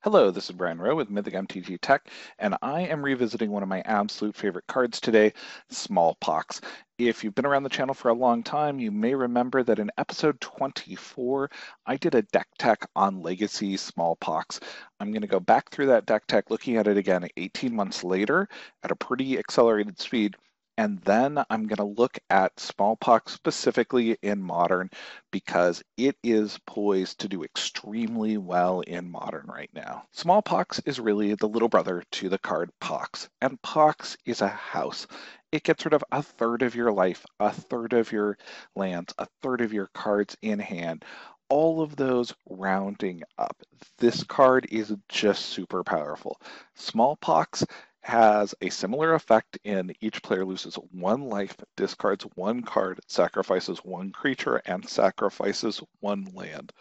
Hello, this is Brian Rowe with Mythic MTG Tech, and I am revisiting one of my absolute favorite cards today, Smallpox. If you've been around the channel for a long time, you may remember that in episode 24, I did a deck tech on Legacy Smallpox. I'm going to go back through that deck tech, looking at it again 18 months later at a pretty accelerated speed. And then I'm going to look at Smallpox specifically in Modern because it is poised to do extremely well in Modern right now. Smallpox is really the little brother to the card Pox, and Pox is a house. It gets rid of a third of your life, a third of your lands, a third of your cards in hand. All of those rounding up. This card is just super powerful. Smallpox has a similar effect in each player loses one life, discards one card, sacrifices one creature, and sacrifices one land.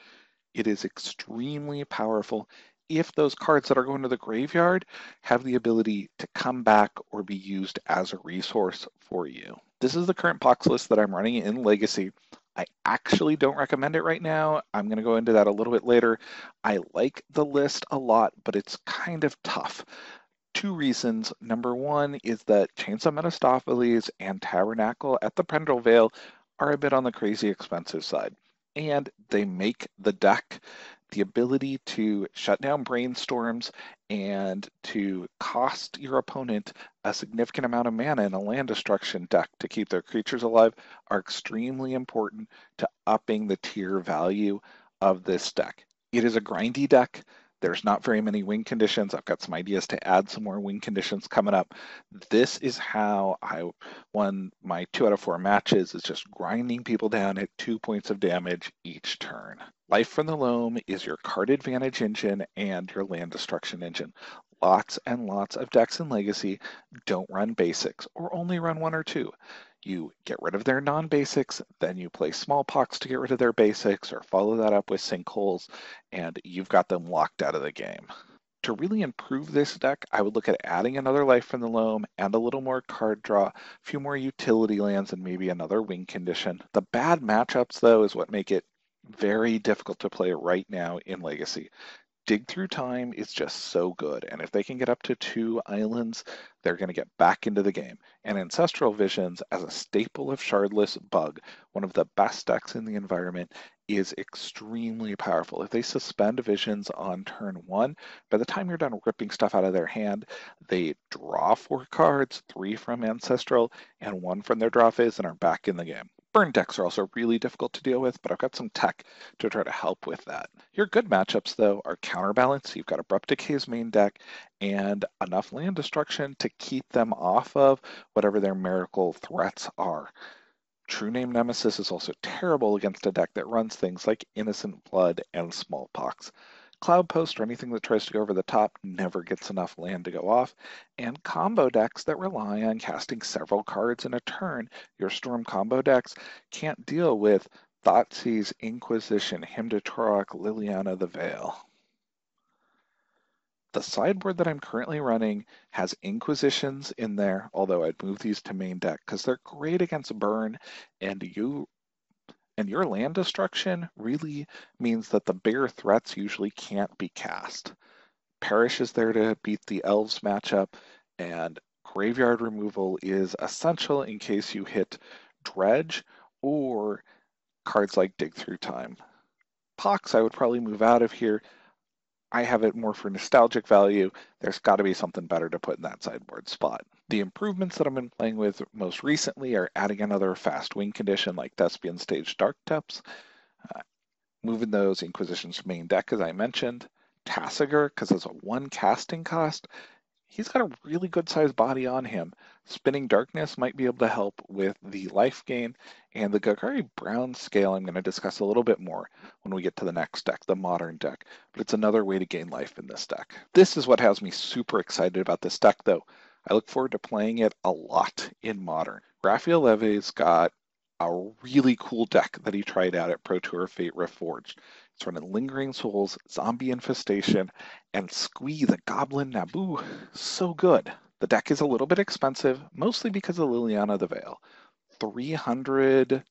It is extremely powerful if those cards that are going to the graveyard have the ability to come back or be used as a resource for you. This is the current Pox list that I'm running in Legacy. I actually don't recommend it right now. I'm going to go into that a little bit later. I like the list a lot, but it's kind of tough. Two reasons. Number one is that Chainsaw Mephistopheles and Tabernacle at the Pendrell Vale are a bit on the crazy expensive side. And they make the deck the ability to shut down brainstorms and to cost your opponent a significant amount of mana in a land destruction deck to keep their creatures alive are extremely important to upping the tier value of this deck. It is a grindy deck. There's not very many win conditions. I've got some ideas to add some more win conditions coming up. This is how I won my 2 out of 4 matches, is just grinding people down at 2 points of damage each turn. Life from the Loam is your card advantage engine and your land destruction engine. Lots and lots of decks in Legacy don't run basics or only run one or two. You get rid of their non-basics, then you play Smallpox to get rid of their basics, or follow that up with Sinkholes, and you've got them locked out of the game. To really improve this deck, I would look at adding another Life from the Loam and a little more card draw, a few more utility lands, and maybe another win condition. The bad matchups, though, is what make it very difficult to play right now in Legacy. Dig Through Time is just so good, and if they can get up to 2 islands, they're going to get back into the game. And Ancestral Visions, as a staple of Shardless Bug, one of the best decks in the environment, is extremely powerful. If they suspend Visions on turn 1, by the time you're done ripping stuff out of their hand, they draw 4 cards, 3 from Ancestral and 1 from their draw phase, and are back in the game. Burn decks are also really difficult to deal with, but I've got some tech to try to help with that. Your good matchups, though, are Counterbalance. You've got Abrupt Decay's main deck and enough land destruction to keep them off of whatever their miracle threats are. True Name Nemesis is also terrible against a deck that runs things like Innocent Blood and Smallpox. Cloud Post or anything that tries to go over the top never gets enough land to go off, and combo decks that rely on casting several cards in a turn, your Storm combo decks, can't deal with Thoughtseize, Inquisition, Hymn to Torok, Liliana the Veil. The sideboard that I'm currently running has Inquisitions in there, although I'd move these to main deck because they're great against burn, and your land destruction really means that the bigger threats usually can't be cast. Perish is there to beat the Elves matchup, and graveyard removal is essential in case you hit Dredge or cards like Dig Through Time. Pox, I would probably move out of here. I have it more for nostalgic value. There's got to be something better to put in that sideboard spot. The improvements that I've been playing with most recently are adding another fast win condition like Thespian Stage Dark Depths, moving those Inquisitions to main deck, as I mentioned. Tassiger, because it's a 1 casting cost, he's got a really good sized body on him. Spinning Darkness might be able to help with the life gain, and the Gagari Brown scale I'm going to discuss a little bit more when we get to the next deck, the Modern deck, but it's another way to gain life in this deck. This is what has me super excited about this deck, though. I look forward to playing it a lot in Modern. Raphael Levy's got a really cool deck that he tried out at Protour Fate Reforged. It's running Lingering Souls, Zombie Infestation, and Squee the Goblin Naboo. So good. The deck is a little bit expensive, mostly because of Liliana the Veil. $300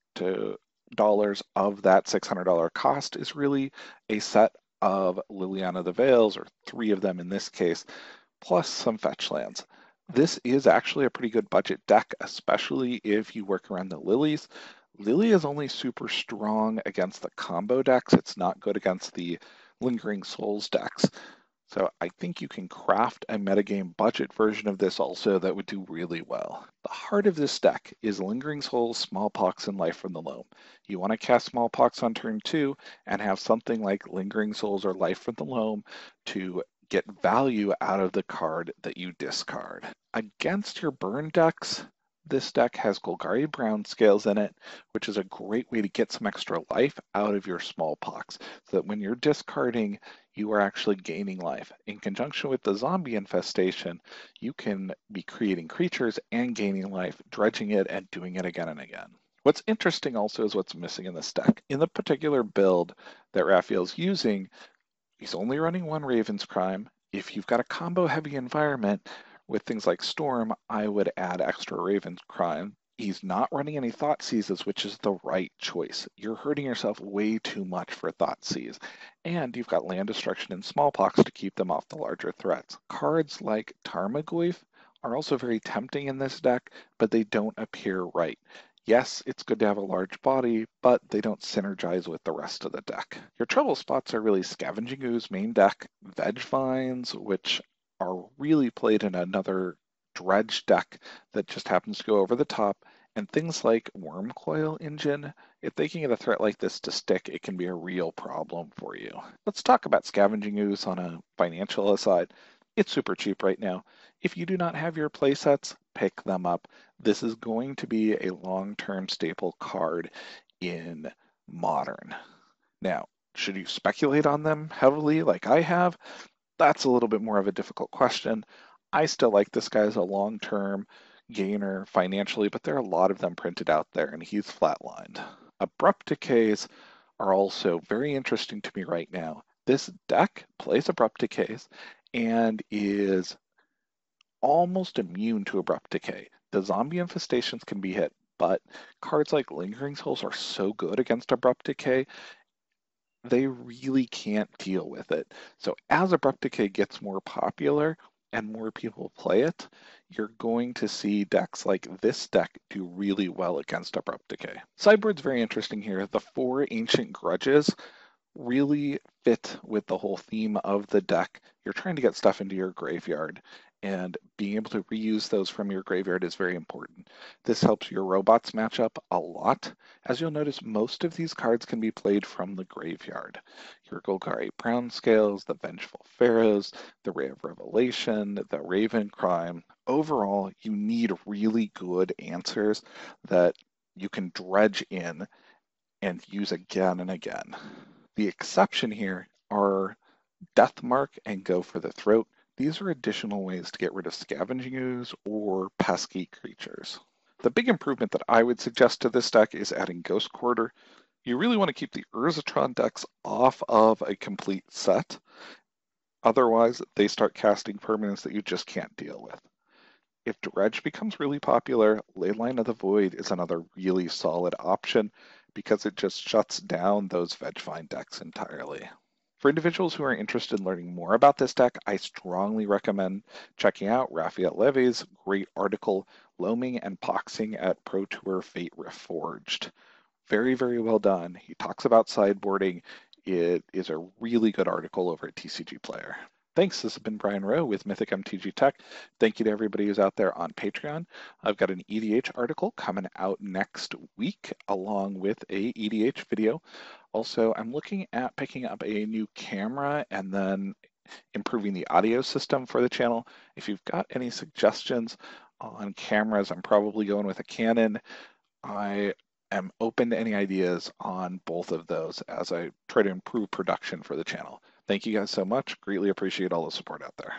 of that $600 cost is really a set of Liliana the Veils, or 3 of them in this case, plus some fetch lands. This is actually a pretty good budget deck, especially if you work around the Lilies. Lily is only super strong against the combo decks. It's not good against the Lingering Souls decks. So I think you can craft a metagame budget version of this also that would do really well. The heart of this deck is Lingering Souls, Smallpox, and Life from the Loam. You want to cast Smallpox on turn 2 and have something like Lingering Souls or Life from the Loam to get value out of the card that you discard. Against your burn decks, this deck has Golgari Brown Scales in it, which is a great way to get some extra life out of your Smallpox, so that when you're discarding, you are actually gaining life. In conjunction with the zombie infestation, you can be creating creatures and gaining life, dredging it and doing it again and again. What's interesting also is what's missing in this deck. In the particular build that Raphael's using, he's only running 1 Raven's Crime. If you've got a combo-heavy environment with things like Storm, I would add extra Raven's Crime. He's not running any Thoughtseizes, which is the right choice. You're hurting yourself way too much for Thoughtseize. And you've got land destruction and Smallpox to keep them off the larger threats. Cards like Tarmogoyf are also very tempting in this deck, but they don't appear right. Yes, it's good to have a large body, but they don't synergize with the rest of the deck. Your trouble spots are really Scavenging Ooze main deck, Veg Vines, which are really played in another dredge deck that just happens to go over the top, and things like Worm Coil Engine. If they can get a threat like this to stick, it can be a real problem for you. Let's talk about Scavenging Ooze on a financial aside. It's super cheap right now. If you do not have your playsets, pick them up. This is going to be a long-term staple card in Modern. Now, should you speculate on them heavily like I have? That's a little bit more of a difficult question. I still like this guy as a long-term gainer financially, but there are a lot of them printed out there, and he's flatlined. Abrupt Decays are also very interesting to me right now. This deck plays Abrupt Decays and is almost immune to Abrupt Decay. The zombie infestations can be hit, but cards like Lingering Souls are so good against Abrupt Decay, they really can't deal with it. So as Abrupt Decay gets more popular and more people play it, you're going to see decks like this deck do really well against Abrupt Decay. Sideboard's very interesting here. The 4 Ancient Grudges really fit with the whole theme of the deck. You're trying to get stuff into your graveyard, and being able to reuse those from your graveyard is very important. This helps your robots match up a lot. As you'll notice, most of these cards can be played from the graveyard. Your Golgari Brown Scales, the Vengeful Pharaohs, the Ray of Revelation, the Raven Crime. Overall, you need really good answers that you can dredge in and use again and again. The exception here are Deathmark and Go for the Throat. These are additional ways to get rid of Scavenging Ooze or pesky creatures. The big improvement that I would suggest to this deck is adding Ghost Quarter. You really want to keep the Urzatron decks off of a complete set. Otherwise, they start casting permanents that you just can't deal with. If Dredge becomes really popular, Leyline of the Void is another really solid option because it just shuts down those Vegevine decks entirely. For individuals who are interested in learning more about this deck, I strongly recommend checking out Raphael Levy's great article, Loaming and Poxing at Protour Fate Reforged. Very, very well done. He talks about sideboarding. It is a really good article over at TCG Player. Thanks. This has been Brian Rowe with Mythic MTG Tech. Thank you to everybody who's out there on Patreon. I've got an EDH article coming out next week along with a EDH video. Also, I'm looking at picking up a new camera and then improving the audio system for the channel. If you've got any suggestions on cameras, I'm probably going with a Canon. I am open to any ideas on both of those as I try to improve production for the channel. Thank you guys so much. Greatly appreciate all the support out there.